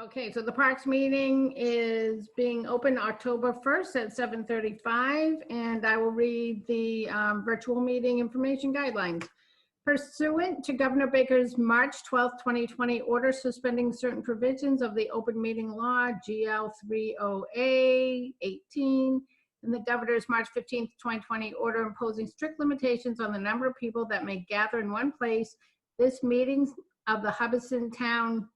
Okay, so the Parks meeting is being open October 1st at 7:35, and I will read the virtual meeting information guidelines. Pursuant to Governor Baker's March 12th, 2020 order suspending certain provisions of the open meeting law, GL 30A-18, and the Governor's March 15th, 2020 order imposing strict limitations on the number of people that may gather in one place, this meeting of the Hubbardston Town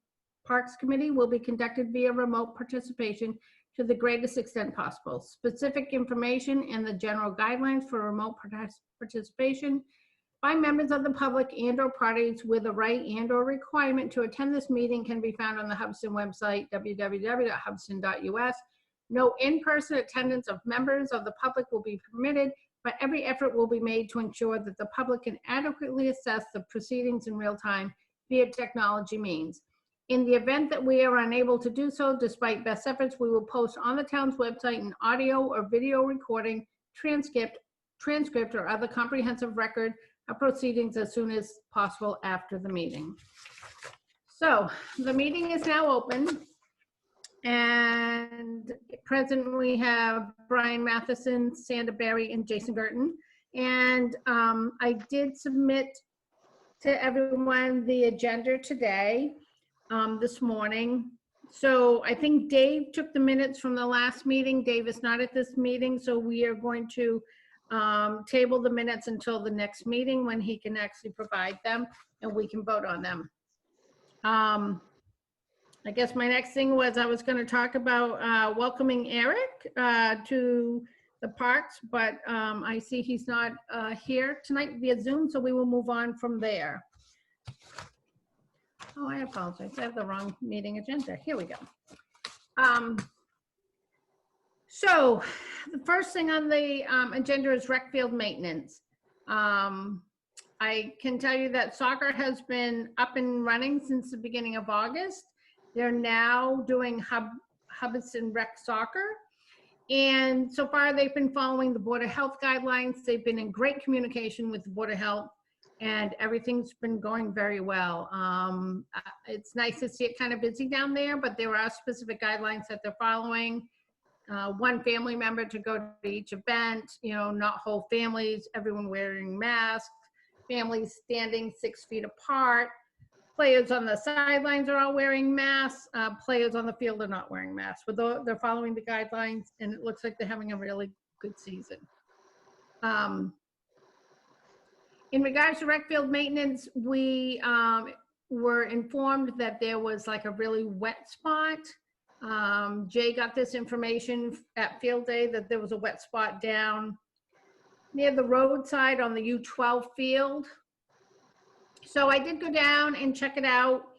Parks Committee will be conducted via remote participation to the greatest extent possible. Specific information and the general guidelines for remote participation by members of the public and/or parties with a right and/or requirement to attend this meeting can be found on the Hubbardston website, www.hubbardston.us. No in-person attendance of members of the public will be permitted, but every effort will be made to ensure that the public can adequately assess the proceedings in real time via technology means. In the event that we are unable to do so, despite best efforts, we will post on the town's website an audio or video recording, transcript, or other comprehensive record of proceedings as soon as possible after the meeting. So the meeting is now open, and present we have Brian Matheson, Sandra Berry, and Jason Gerton. And I did submit to everyone the agenda today. This morning. So I think Dave took the minutes from the last meeting. Dave is not at this meeting, so we are going to table the minutes until the next meeting when he can actually provide them and we can vote on them. I guess my next thing was I was going to talk about welcoming Eric to the parks, but I see he's not here tonight via Zoom, so we will move on from there. Oh, I apologize. I have the wrong meeting agenda. Here we go. So the first thing on the agenda is rec field maintenance. I can tell you that soccer has been up and running since the beginning of August. They're now doing Hubbardston Rec Soccer. And so far they've been following the Board of Health guidelines. They've been in great communication with the Board of Health, and everything's been going very well. It's nice to see it kind of busy down there, but there are specific guidelines that they're following. One family member to go to each event, not whole families, everyone wearing masks, families standing 6 feet apart. Players on the sidelines are all wearing masks. Players on the field are not wearing masks, but they're following the guidelines, and it looks like they're having a really good season. In regards to rec field maintenance, we were informed that there was like a really wet spot. Jay got this information at field day that there was a wet spot down near the roadside on the U12 field. So I did go down and check it out.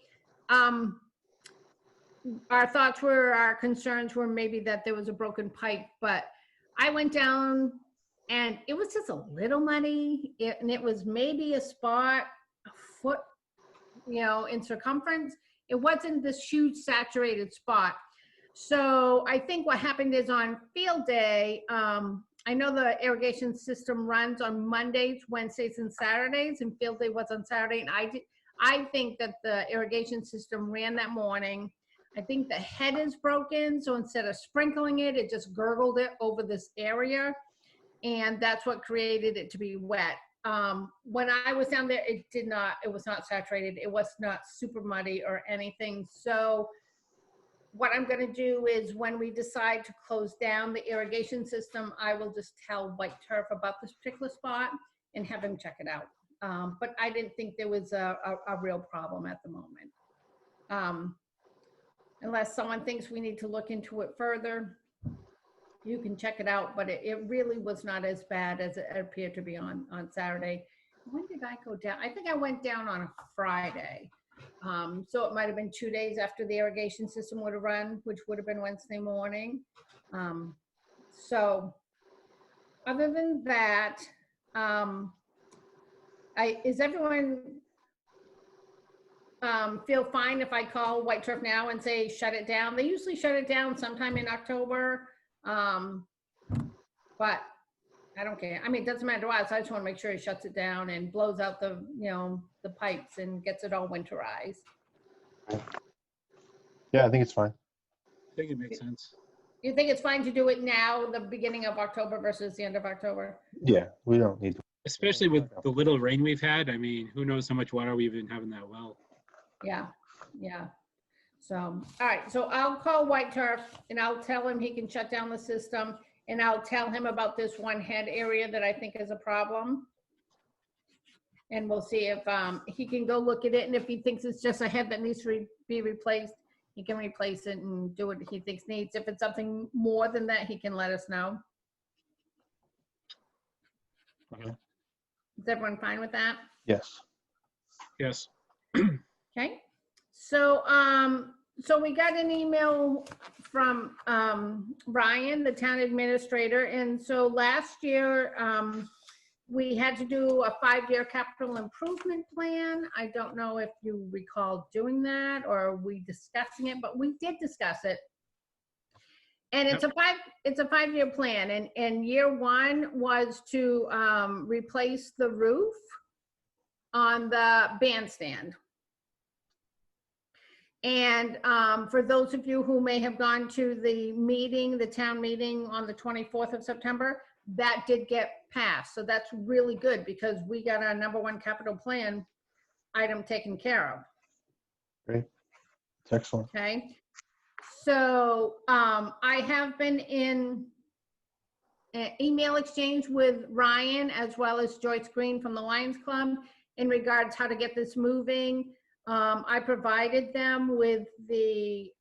Our concerns were maybe that there was a broken pipe, but I went down and it was just a little muddy, and it was maybe a spot a foot, in circumference. It wasn't this huge saturated spot. So I think what happened is on field day, I know the irrigation system runs on Mondays, Wednesdays, and Saturdays, and field day was on Saturday. And I think that the irrigation system ran that morning. I think the head is broken, so instead of sprinkling it, it just gurgled it over this area. And that's what created it to be wet. When I was down there, it was not saturated. It was not super muddy or anything. So what I'm gonna do is when we decide to close down the irrigation system, I will just tell White Turf about this particular spot and have him check it out. But I didn't think there was a real problem at the moment. Unless someone thinks we need to look into it further, you can check it out, but it really was not as bad as it appeared to be on Saturday. When did I go down? I think I went down on a Friday. So it might have been 2 days after the irrigation system would have run, which would have been Wednesday morning. So other than that, is everyone feel fine if I call White Turf now and say, shut it down? They usually shut it down sometime in October. But I don't care. I mean, it doesn't matter to us. I just want to make sure he shuts it down and blows out the, the pipes and gets it all winterized. Yeah, I think it's fine. I think it makes sense. You think it's fine to do it now, the beginning of October versus the end of October? Yeah, we don't need to. Especially with the little rain we've had. I mean, who knows how much water we even have in that well. Yeah, yeah. So, all right, so I'll call White Turf and I'll tell him he can shut down the system, and I'll tell him about this one head area that I think is a problem. And we'll see if he can go look at it, and if he thinks it's just a head that needs to be replaced, he can replace it and do what he thinks needs. If it's something more than that, he can let us know. Okay. Is everyone fine with that? Yes. Yes. Okay, so so we got an email from Ryan, the town administrator, and so last year we had to do a 5-year capital improvement plan. I don't know if you recall doing that or we discussing it, but we did discuss it. And it's a 5-year plan, and year 1 was to replace the roof on the bandstand. And for those of you who may have gone to the meeting, the town meeting on the 24th of September, that did get passed. So that's really good because we got our #1 capital plan item taken care of. Great. It's excellent. Okay. So I have been in email exchange with Ryan as well as Joyce Green from the Lions Club in regards how to get this moving. I provided them with the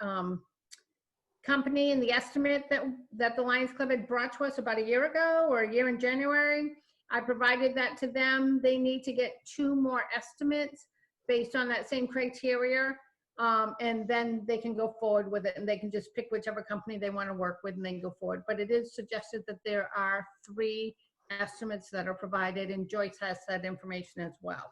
company and the estimate that the Lions Club had brought to us about a year ago or a year in January. I provided that to them. They need to get 2 more estimates based on that same criteria. And then they can go forward with it, and they can just pick whichever company they want to work with and then go forward. But it is suggested that there are 3 estimates that are provided, and Joyce has that information as well.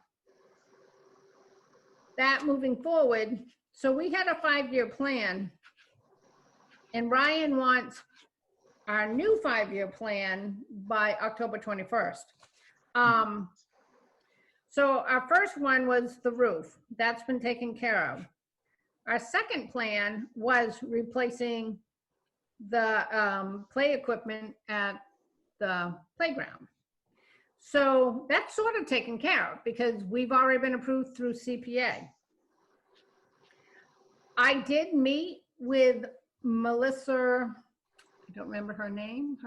That moving forward, so we had a 5-year plan, and Ryan wants our new 5-year plan by October 21st. So our first one was the roof. That's been taken care of. Our second plan was replacing the play equipment at the playground. So that's sort of taken care of because we've already been approved through CPA. I did meet with Melissa, I don't remember her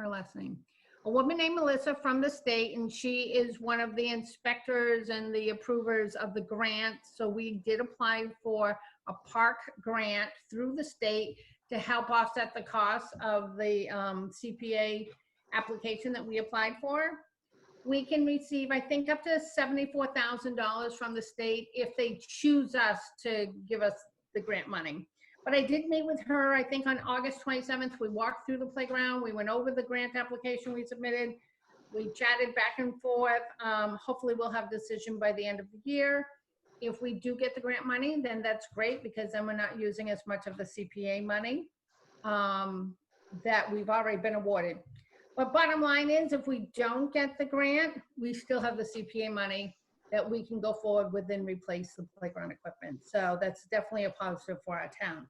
last name, a woman named Melissa from the state, and she is one of the inspectors and the approvers of the grant. So we did apply for a park grant through the state to help offset the cost of the CPA application that we applied for. We can receive, I think, up to $74,000 from the state if they choose us to give us the grant money. But I did meet with her, I think on August 27th, we walked through the playground, we went over the grant application we submitted, we chatted back and forth. Hopefully we'll have a decision by the end of the year. If we do get the grant money, then that's great because then we're not using as much of the CPA money that we've already been awarded. But bottom line is, if we don't get the grant, we still have the CPA money that we can go forward with and replace the playground equipment. So that's definitely a positive for our town.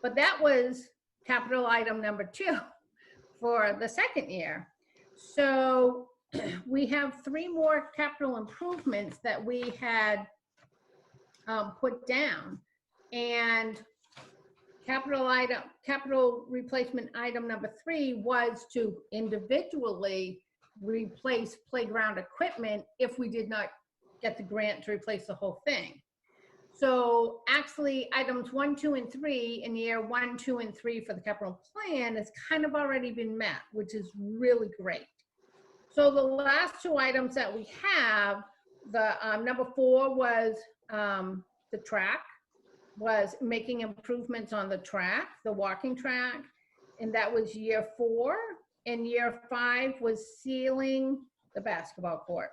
But that was capital item #2 for the second year. So we have 3 more capital improvements that we had put down. And capital replacement item #3 was to individually replace playground equipment if we did not get the grant to replace the whole thing. So actually items 1, 2, and 3 in year 1, 2, and 3 for the capital plan has kind of already been met, which is really great. So the last 2 items that we have, the #4 was the track, was making improvements on the track, the walking track, and that was year 4. And year 5 was sealing the basketball court.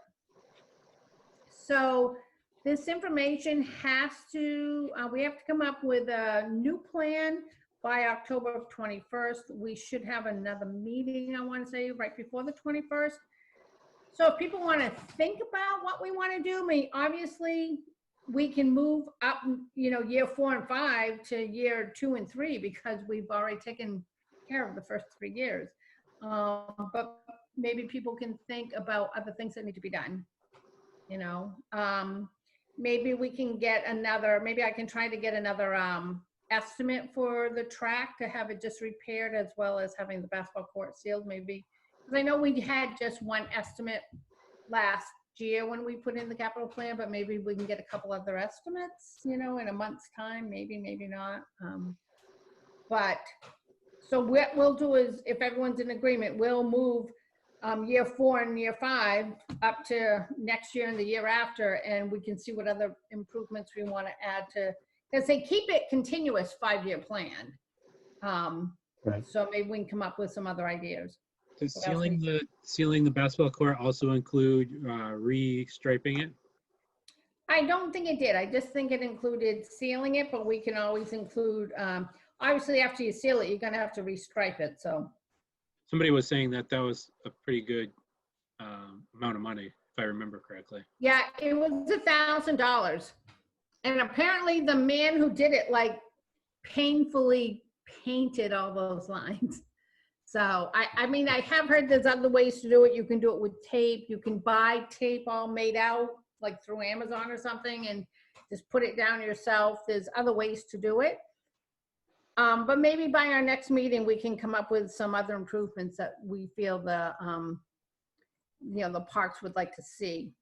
So this information has to, we have to come up with a new plan by October 21st. We should have another meeting, I want to say, right before the 21st. So if people want to think about what we want to do, I mean, obviously, we can move up, year 4 and 5 to year 2 and 3 because we've already taken care of the first 3 years. But maybe people can think about other things that need to be done. Maybe we can get maybe I can try to get another estimate for the track to have it just repaired, as well as having the basketball court sealed, maybe. Because I know we had just one estimate last year when we put in the capital plan, but maybe we can get a couple other estimates, in a month's time, maybe not. But so what we'll do is, if everyone's in agreement, we'll move year 4 and year 5 up to next year and the year after, and we can see what other improvements we want to add to, because they keep it continuous 5-year plan. Right. So maybe we can come up with some other ideas. Does What else sealing the basketball court also include re-striping it? I don't think it did. I just think it included sealing it, but we can always include, obviously after you seal it, you're gonna have to restripe it, so. Somebody was saying that was a pretty good amount of money, if I remember correctly. Yeah, it was $1,000. And apparently the man who did it, painfully painted all those lines. So, I mean, I have heard there's other ways to do it. You can do it with tape. You can buy tape all made out, through Amazon or something, and just put it down yourself. There's other ways to do it. But maybe by our next meeting, we can come up with some other improvements that we feel the parks would like to see.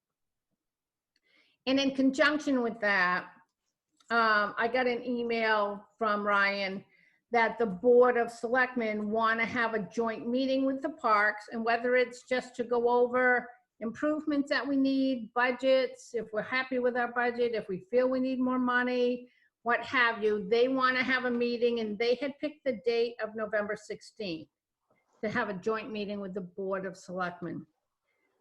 And in conjunction with that, I got an email from Ryan that the Board of Selectmen want to have a joint meeting with the parks, and whether it's just to go over improvements that we need, budgets, if we're happy with our budget, if we feel we need more money, what have you, they want to have a meeting, and they had picked the date of November 16th to have a joint meeting with the Board of Selectmen.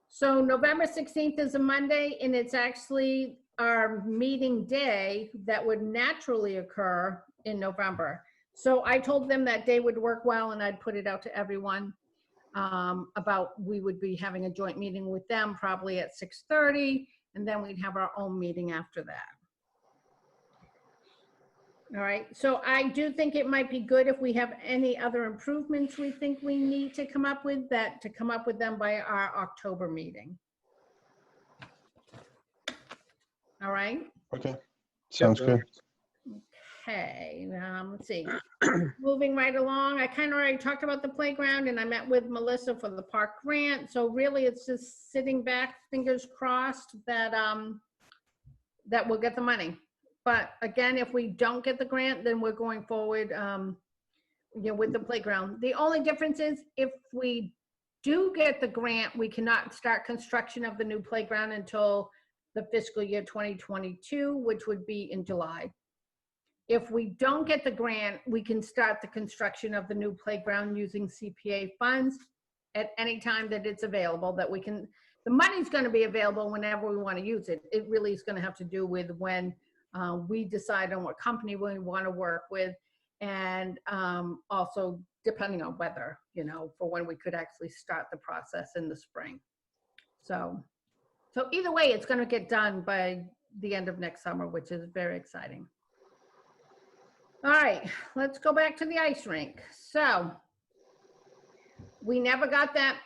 So November 16th is a Monday, and it's actually our meeting day that would naturally occur in November. So I told them that day would work well, and I'd put it out to everyone about we would be having a joint meeting with them probably at 6:30, and then we'd have our own meeting after that. All right, so I do think it might be good if we have any other improvements we think we need to come up with, to come up with them by our October meeting. All right? Okay. Sounds good. Okay, let's see. Moving right along, I kind of already talked about the playground, and I met with Melissa for the park grant. So really, it's just sitting back, fingers crossed that that we'll get the money. But again, if we don't get the grant, then we're going forward, with the playground. The only difference is if we do get the grant, we cannot start construction of the new playground until the fiscal year 2022, which would be in July. If we don't get the grant, we can start the construction of the new playground using CPA funds at any time that it's available, that we can, the money's going to be available whenever we want to use it. It really is going to have to do with when we decide on what company we want to work with, and also depending on weather, for when we could actually start the process in the spring. So either way, it's going to get done by the end of next summer, which is very exciting. All right, let's go back to the ice rink. So we never got that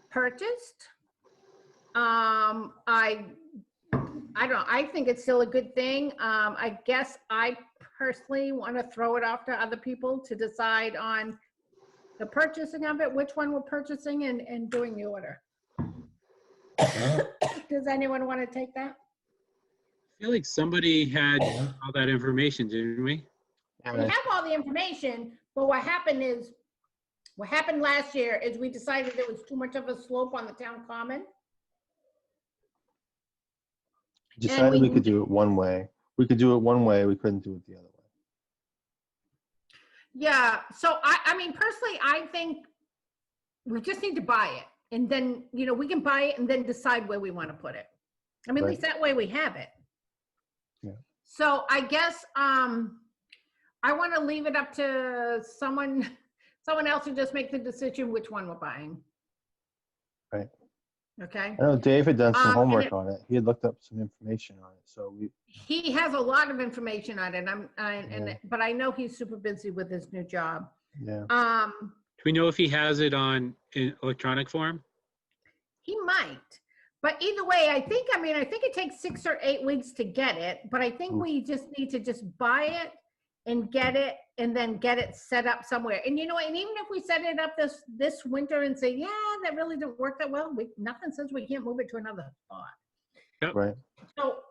purchased. I don't know, I think it's still a good thing. I guess I personally want to throw it off to other people to decide on the purchasing of it, which one we're purchasing, and doing the order. Does anyone want to take that? I feel like somebody had all that information, didn't we? We have all the information, but what happened last year is we decided there was too much of a slope on the town common. Decided we could do it one way. We could do it one way. We couldn't do it the other way. Yeah, so I mean, personally, I think we just need to buy it. And then, we can buy it and then decide where we want to put it. I mean, at least that way we have it. Yeah. So I guess I want to leave it up to someone else to just make the decision which one we're buying. Right. Okay. I know Dave had done some And homework on it. He had looked up some information on it. So he has a lot of information on it. Yeah. But I know he's super busy with his new job. yeah. Do we know if he has it on in electronic form? He might. But either way, I think it takes 6 or 8 weeks to get it, but I think Oof. we just need to just buy it and get it and then get it set up somewhere. And you know what? And even if we set it up this winter and say, yeah, that really didn't work that well, nothing says we can't move it to another spot. Right. So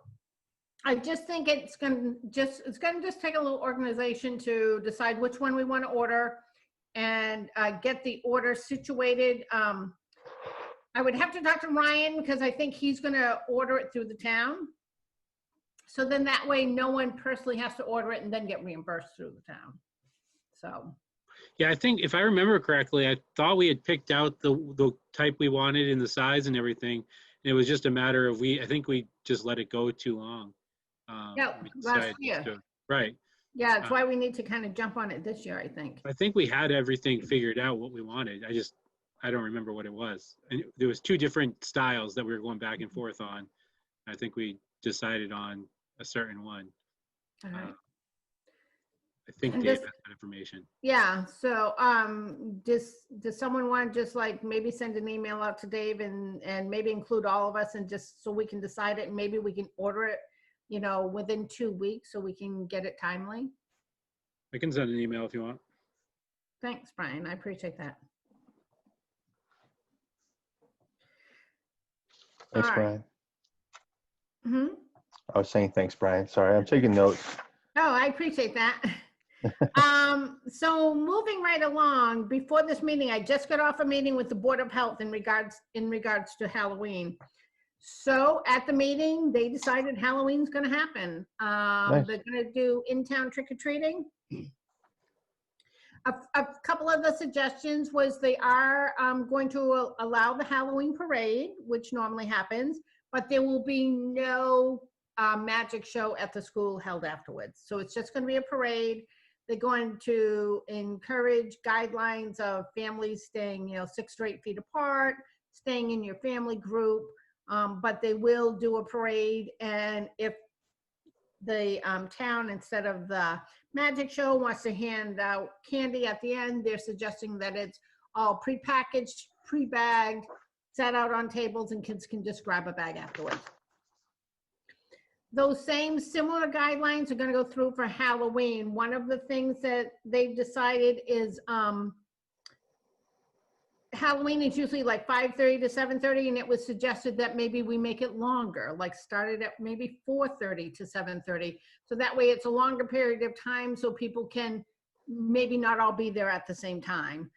I just think it's gonna just take a little organization to decide which one we want to order and get the order situated. I would have to talk to Ryan because I think he's going to order it through the town. So then that way, no one personally has to order it and then get reimbursed through the town. So, Yeah, I think if I remember correctly, I thought we had picked out the type we wanted and the size and everything. And it was just a matter of I think we just let it go too long. yeah, We last decided year. right. Yeah, that's why we need to kind of jump on it this year, I think. I think we had everything figured out what we wanted. I don't remember what it was. And there was 2 different styles that we were going back and forth on. I think we decided on a certain one. All right. I think And Dave this- has that information. Yeah, so does someone want to just like maybe send an email out to Dave and maybe include all of us and just so we can decide it and maybe we can order it, within 2 weeks so we can get it timely? I can send an email if you want. Thanks, Brian. I appreciate that. Thanks, All right. Brian. Hmm. I was saying thanks, Brian. Sorry, I'm taking notes. Oh, I appreciate that. So moving right along, before this meeting, I just got off a meeting with the Board of Health in regards to Halloween. So at the meeting, they decided Halloween's going to happen. Nice. They're going to do in-town trick-or-treating. A couple of the suggestions was they are going to allow the Halloween parade, which normally happens, but there will be no magic show at the school held afterwards. So it's just going to be a parade. They're going to encourage guidelines of families staying, 6 to 8 feet apart, staying in your family group, but they will do a parade. And if the town, instead of the magic show, wants to hand out candy at the end, they're suggesting that it's all prepackaged, pre-bagged, set out on tables, and kids can just grab a bag afterwards. Those same similar guidelines are going to go through for Halloween. One of the things that they've decided is Halloween is usually like 5:30 to 7:30, and it was suggested that maybe we make it longer, like started at maybe 4:30 to 7:30. So that way it's a longer period of time so people can maybe not all be there at the same time.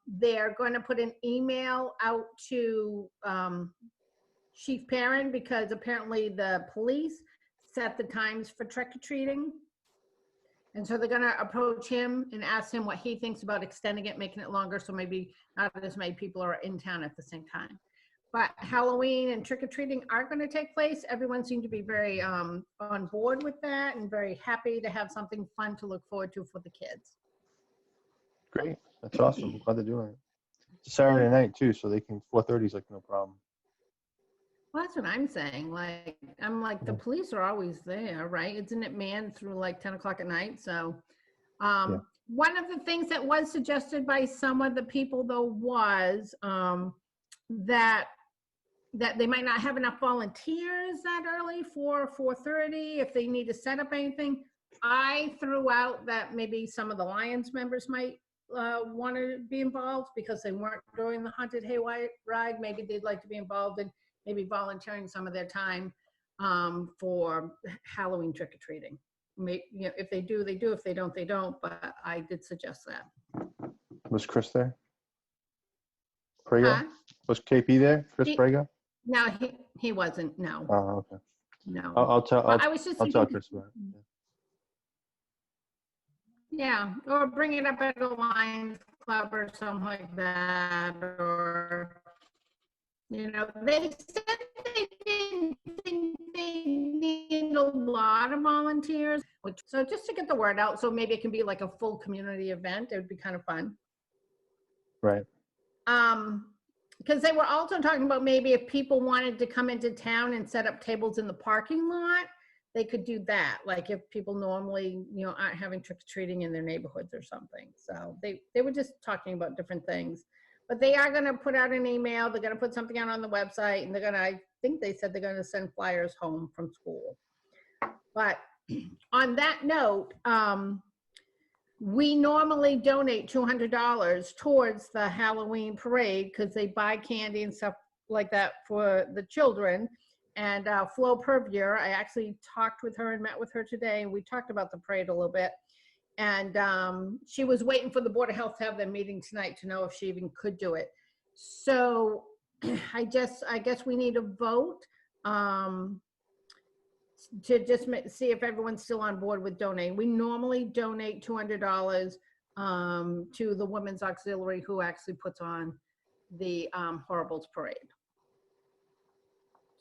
They're going to put an email out to Chief Perrin because apparently the police set the times for trick-or-treating. And so they're going to approach him and ask him what he thinks about extending it, making it longer, so maybe not as many people are in town at the same time. But Halloween and trick-or-treating are going to take place. Everyone seemed to be very on board with that and very happy to have something fun to look forward to for the kids. Great. That's awesome. I'm glad they're doing it. It's a Saturday night too, so they can 4:30 is like no problem. Well, that's what I'm saying. Like, I'm like, the police are always there, right? Isn't it manned through like 10 o'clock at night? So one of the things that was suggested by some of the people though was that they might not have enough volunteers that early for 4:30 if they need to set up anything. I threw out that maybe some of the Lions members might want to be involved because they weren't during the Haunted Hayride. Maybe they'd like to be involved in maybe volunteering some of their time for Halloween trick-or-treating. If they do, they do. If they don't, they don't. But I did suggest that. Was Chris there? Prego? Huh? Was KP there? Chris Prego? No, he wasn't. No, Oh, okay. no. I'll tell. I was just I'll tell thinking, Chris about it. yeah, or bring it up at a Lions Club or something like that, or they said they didn't think they need a lot of volunteers, so just to get the word out, so maybe it can be like a full community event. It would be kind of fun. Right. because they were also talking about maybe if people wanted to come into town and set up tables in the parking lot, they could do that. Like if people normally, aren't having trick or treating in their neighborhoods or something. So they were just talking about different things. But they are going to put out an email. They're going to put something out on the website, and I think they said they're going to send flyers home from school. But on that note, we normally donate $200 towards the Halloween parade because they buy candy and stuff like that for the children. And Flo Purvier, I actually talked with her and met with her today, and we talked about the parade a little bit. And she was waiting for the Board of Health to have their meeting tonight to know if she even could do it. So I guess we need a vote to just see if everyone's still on board with donating. We normally donate $200 to the Women's Auxiliary, who actually puts on the Horribles Parade.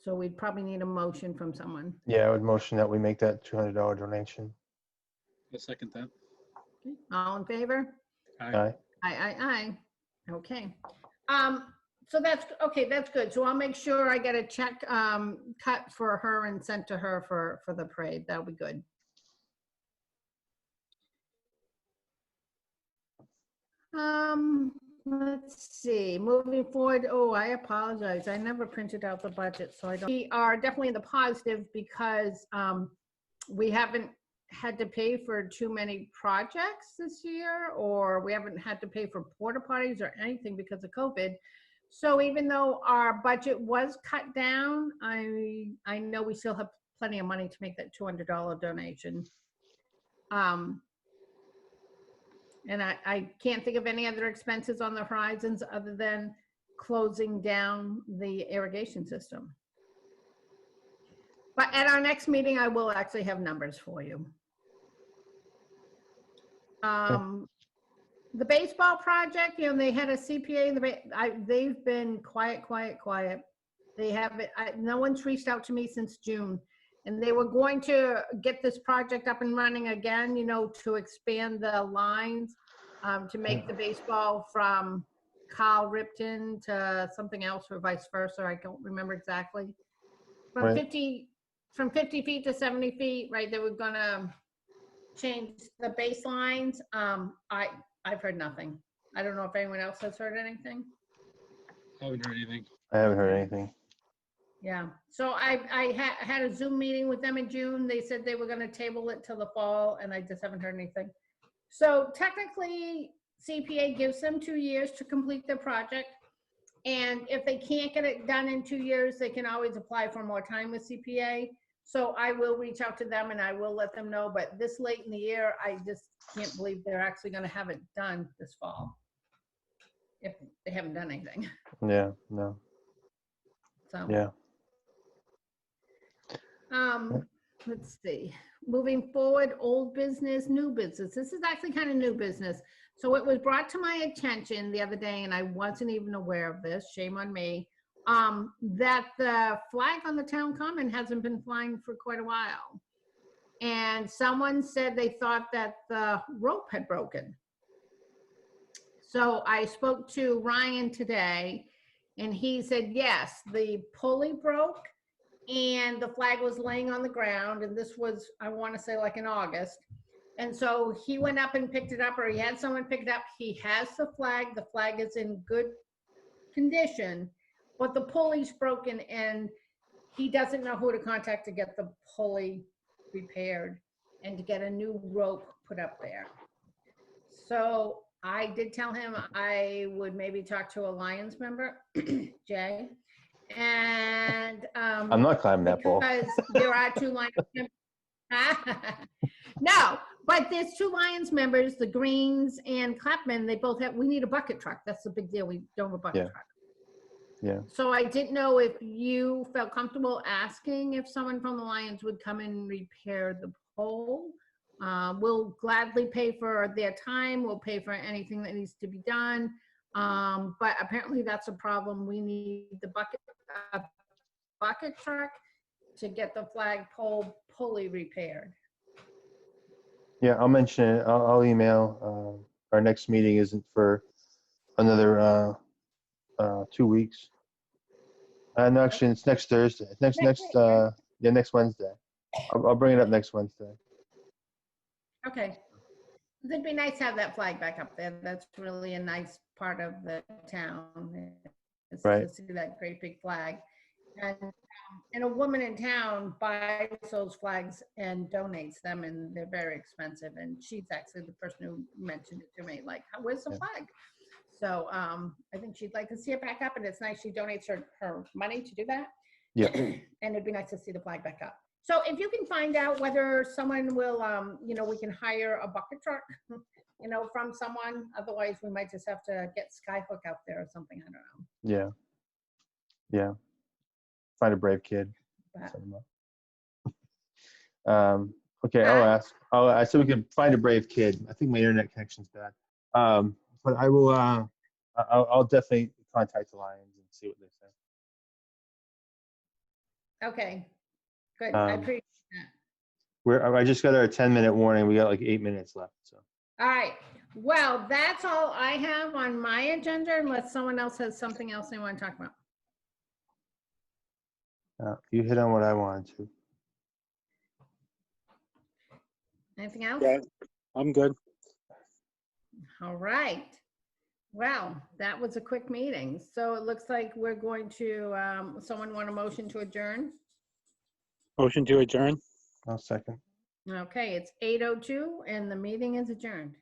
So we'd probably need a motion from someone. Yeah, I would motion that we make that $200 donation. I'll second that. Okay. All in favor? Aye. Aye. Okay. So that's good. So I'll make sure I get a check cut for her and sent to her for the parade. That'll be good. Let's see, moving forward. Oh, I apologize. I never printed out the budget, so I don't. We are definitely in the positive because we haven't had to pay for too many projects this year, or we haven't had to pay for porta potties or anything because of COVID. So even though our budget was cut down, I know we still have plenty of money to make that $200 donation. And I can't think of any other expenses on the horizons other than closing down the irrigation system. But at our next meeting, I will actually have numbers for you. The baseball project, they had a CPA. They've been quiet. They haven't. No one's reached out to me since June, and they were going to get this project up and running again. To expand the lines, to make the baseball from Carl Ripton to something else, or vice versa. I don't remember exactly. From Right. 50 feet to 70 feet. Right. They were gonna change the baselines. I've heard nothing. I don't know if anyone else has heard anything. I haven't heard anything. I haven't heard anything. Yeah. So I had a Zoom meeting with them in June. They said they were going to table it till the fall, and I just haven't heard anything. So technically, CPA gives them 2 years to complete their project. And if they can't get it done in 2 years, they can always apply for more time with CPA. So I will reach out to them and I will let them know. But this late in the year, I just can't believe they're actually going to have it done this fall, if they haven't done anything. Yeah, no. So Yeah. Let's see. Moving forward, old business, new business. This is actually kind of new business. So it was brought to my attention the other day, and I wasn't even aware of this. Shame on me. That the flag on the town common hasn't been flying for quite a while. And someone said they thought that the rope had broken. So I spoke to Ryan today, and he said, yes, the pulley broke and the flag was laying on the ground. And this was, I want to say, like in August. And so he went up and picked it up, or he had someone pick it up. He has the flag. The flag is in good condition, but the pulley's broken and he doesn't know who to contact to get the pulley repaired and to get a new rope put up there. So I did tell him I would maybe talk to a Lions member, Jay, and I'm not climbing that pole. because there are 2 Lions members. No, but there's 2 Lions members, the Greens and Clapman. They both have. We need a bucket truck. That's the big deal. We don't have a bucket truck. Yeah. So I didn't know if you felt comfortable asking if someone from the Lions would come and repair the pole. We'll gladly pay for their time. We'll pay for anything that needs to be done. But apparently that's a problem. We need the bucket truck to get the flagpole pulley repaired. Yeah, I'll mention it. I'll email. Our next meeting isn't for another 2 weeks. No, actually, it's next Thursday. Next Wednesday. I'll bring it up next Wednesday. Okay. It'd be nice to have that flag back up there. That's really a nice part of the town. Is Right. to see that great big flag. And a woman in town buys those flags and donates them, and they're very expensive. And she's actually the person who mentioned it to me, like, where's the Yeah. flag? So I think she'd like to see it back up, and it's nice she donates her money to do that. Yeah. And it'd be nice to see the flag back up. So if you can find out whether someone will, we can hire a bucket truck, from someone. Otherwise, we might just have to get Skyhook out there or something. I don't know. Yeah. Find a brave kid. But- Set him up. Okay, I'll ask. I said we can find a brave kid. I think my internet connection's bad. But I will. I'll definitely contact the Lions and see what they say. Okay, good. I Um, appreciate that. I just got our 10-minute warning. We got like 8 minutes left. So All right. Well, that's all I have on my agenda, unless someone else has something else they want to talk about. you hit on what I wanted to. Anything else? Yeah. I'm good. All right. Well, that was a quick meeting. So it looks like we're going to, someone want a motion to adjourn? Motion to adjourn. I'll second. Okay, it's 8:02 and the meeting is adjourned.